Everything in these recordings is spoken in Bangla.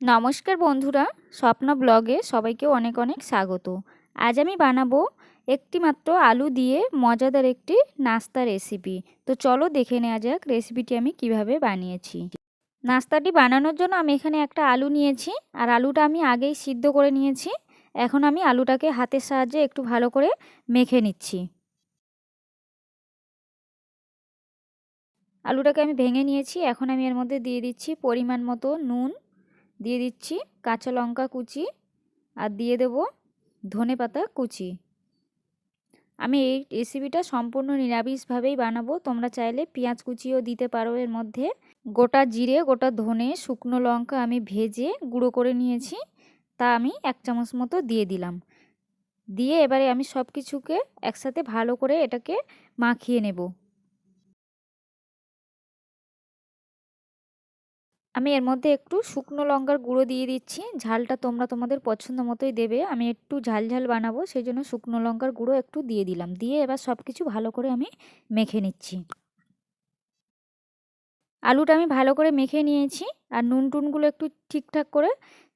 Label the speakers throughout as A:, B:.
A: নমস্কার বন্ধুরা, স্বপ্ন ব্লগে সবাইকে অনেক অনেক স্বাগত। আজ আমি বানাবো একটি মাত্র আলু দিয়ে মজাদার একটি নাস্তা রেসিপি। তো চলো দেখে নেওয়া যাক রেসিপিটি আমি কিভাবে বানিয়েছি। নাস্তাটি বানানোর জন্য আমি এখানে একটা আলু নিয়েছি, আর আলুটা আমি আগেই সিদ্ধ করে নিয়েছি। এখন আমি আলুটাকে হাতের সাহায্যে একটু ভালো করে মেখে নিচ্ছি। আলুটাকে আমি ভেঙে নিয়েছি। এখন আমি এর মধ্যে দিয়ে দিচ্ছি পরিমাণ মতো নুন, দিয়ে দিচ্ছি কাঁচা লঙ্কা কুচি, আর দিয়ে দেব ধনেপাতা কুচি। আমি এই রেসিপিটা সম্পূর্ণ নিরামিষভাবেই বানাবো। তোমরা চাইলে পেঁয়াজ কুচিও দিতে পারো এর মধ্যে। গোটা জিরে, গোটা ধনে, শুকনো লঙ্কা আমি ভেজে গুঁড়ো করে নিয়েছি, তা আমি 1 চামচ মতো দিয়ে দিলাম। দিয়ে এবারে আমি সব কিছুকে একসাথে ভালো করে এটাকে মাখিয়ে নেব। আমি এর মধ্যে একটু শুকনো লঙ্কার গুঁড়ো দিয়ে দিচ্ছি। ঝালটা তোমরা তোমাদের পছন্দ মতোই দেবে। আমি একটু ঝাল ঝাল বানাবো, সেই জন্য শুকনো লঙ্কার গুঁড়ো একটু দিয়ে দিলাম। দিয়ে এবার সব কিছু ভালো করে আমি মেখে নিচ্ছি। আলুটা আমি ভালো করে মেখে নিয়েছি, আর নুন টুনগুলো একটু ঠিকঠাক করে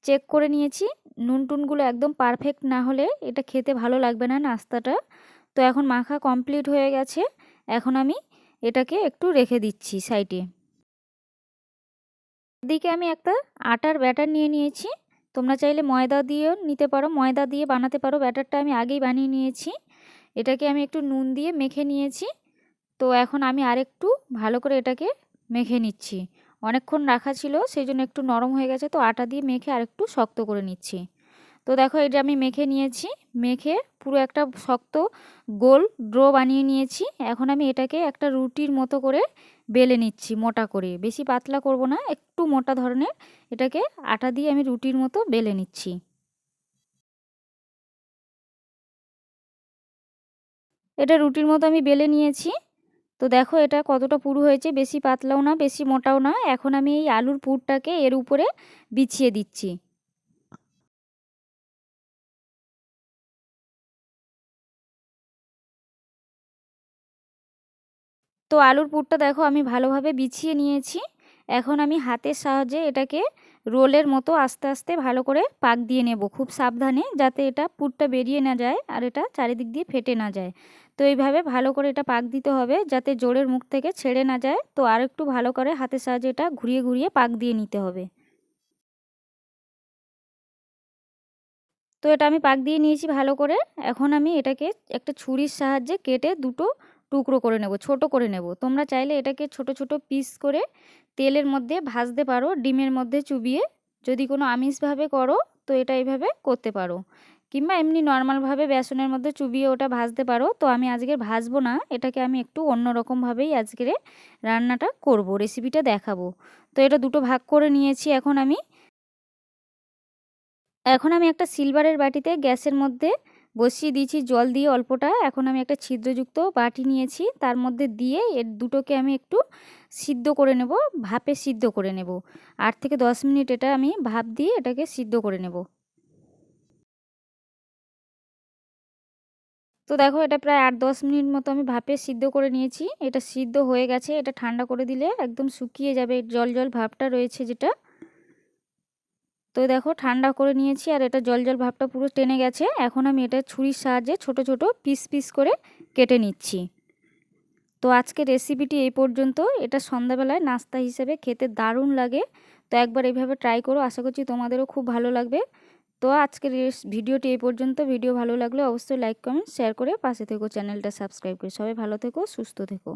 A: চেক করে নিয়েছি। নুন টুনগুলো একদম পারফেক্ট না হলে এটা খেতে ভালো লাগবে না নাস্তাটা। তো এখন মাখা কমপ্লিট হয়ে গেছে। এখন আমি এটাকে একটু রেখে দিচ্ছি সাইডে। এদিকে আমি একটা আটার ব্যাটার নিয়ে নিয়েছি। তোমরা চাইলে ময়দা দিয়েও নিতে পারো, ময়দা দিয়ে বানাতে পারো। ব্যাটারটা আমি আগেই বানিয়ে নিয়েছি। এটাকে আমি একটু নুন দিয়ে মেখে নিয়েছি। তো এখন আমি আরেকটু ভালো করে এটাকে মেখে নিচ্ছি। অনেকক্ষণ রাখা ছিল, সেই জন্য একটু নরম হয়ে গেছে। তো আটা দিয়ে মেখে আরেকটু শক্ত করে নিচ্ছি। তো দেখো এটা আমি মেখে নিয়েছি। মেখে পুরো একটা শক্ত গোল ডো বানিয়ে নিয়েছি। এখন আমি এটাকে একটা রুটির মতো করে বেলে নিচ্ছি, মোটা করে। বেশি পাতলা করব না, একটু মোটা ধরনের। এটাকে আটা দিয়ে আমি রুটির মতো বেলে নিচ্ছি। এটা রুটির মতো আমি বেলে নিয়েছি। তো দেখো এটা কতটা পুরু হয়েছে, বেশি পাতলাও না বেশি মোটাও না। এখন আমি এই আলুর পুরটাকে এর উপরে বিছিয়ে দিচ্ছি। তো আলুর পুরটা দেখো আমি ভালোভাবে বিছিয়ে নিয়েছি। এখন আমি হাতের সাহায্যে এটাকে রোলের মতো আস্তে আস্তে ভালো করে পাক দিয়ে নেব, খুব সাবধানে, যাতে এটা পুরটা বেরিয়ে না যায় আর এটা চারিদিক দিয়ে ফেটে না যায়। তো এইভাবে ভালো করে এটা পাক দিতে হবে, যাতে জোরের মুখ থেকে ছেড়ে না যায়। তো আর একটু ভালো করে হাতের সাহায্যে এটা ঘুরিয়ে ঘুরিয়ে পাক দিয়ে নিতে হবে। তো এটা আমি পাক দিয়ে নিয়েছি ভালো করে। এখন আমি এটাকে একটা ছুরির সাহায্যে কেটে দুটো টুকরো করে নেব, ছোট করে নেব। তোমরা চাইলে এটাকে ছোট ছোট পিস করে তেলের মধ্যে ভাজতে পারো, ডিমের মধ্যে চুবিয়ে। যদি কোনো আমিষভাবে করো তো এটা এইভাবে করতে পারো, কিংবা এমনি নর্মালভাবে বেসনের মধ্যে চুবিয়ে ওটা ভাজতে পারো। তো আমি আজকে ভাজবো না, এটাকে আমি একটু অন্যরকমভাবেই আজকের রান্নাটা করব, রেসিপিটা দেখাবো। তো এটা দুটো ভাগ করে নিয়েছি। এখন আমি একটা সিলভারের বাটিতে গ্যাসের মধ্যে বসিয়ে দিয়েছি জল দিয়ে অল্পটা। এখন আমি একটা ছিদ্রযুক্ত বাটি নিয়েছি, তার মধ্যে দিয়ে এর দুটোকে আমি একটু সিদ্ধ করে নেব, ভাপে সিদ্ধ করে নেব। 8 থেকে 10 মিনিট এটা আমি ভাপ দিয়ে এটাকে সিদ্ধ করে নেব। তো দেখো এটা প্রায় 8-10 মিনিট মতো আমি ভাপে সিদ্ধ করে নিয়েছি। এটা সিদ্ধ হয়ে গেছে। এটা ঠান্ডা করে দিলে একদম শুকিয়ে যাবে, জল জল ভাবটা রয়েছে যেটা। তো দেখো ঠান্ডা করে নিয়েছি, আর এটা জল জল ভাবটা পুরো টেনে গেছে। এখন আমি এটা ছুরির সাহায্যে ছোট ছোট পিস পিস করে কেটে নিচ্ছি। তো আজকে রেসিপিটি এই পর্যন্ত। এটা সন্ধ্যাবেলায় নাস্তা হিসেবে খেতে দারুণ লাগে। তো একবার এইভাবে ট্রাই করো, আশা করছি তোমাদেরও খুব ভালো লাগবে। তো আজকের ভিডিওটি এই পর্যন্ত। ভিডিও ভালো লাগলে অবশ্যই লাইক কমেন্ট শেয়ার করে পাশে থেকো, চ্যানেলটা সাবস্ক্রাইব করে। সবাই ভালো থেকো, সুস্থ থেকো।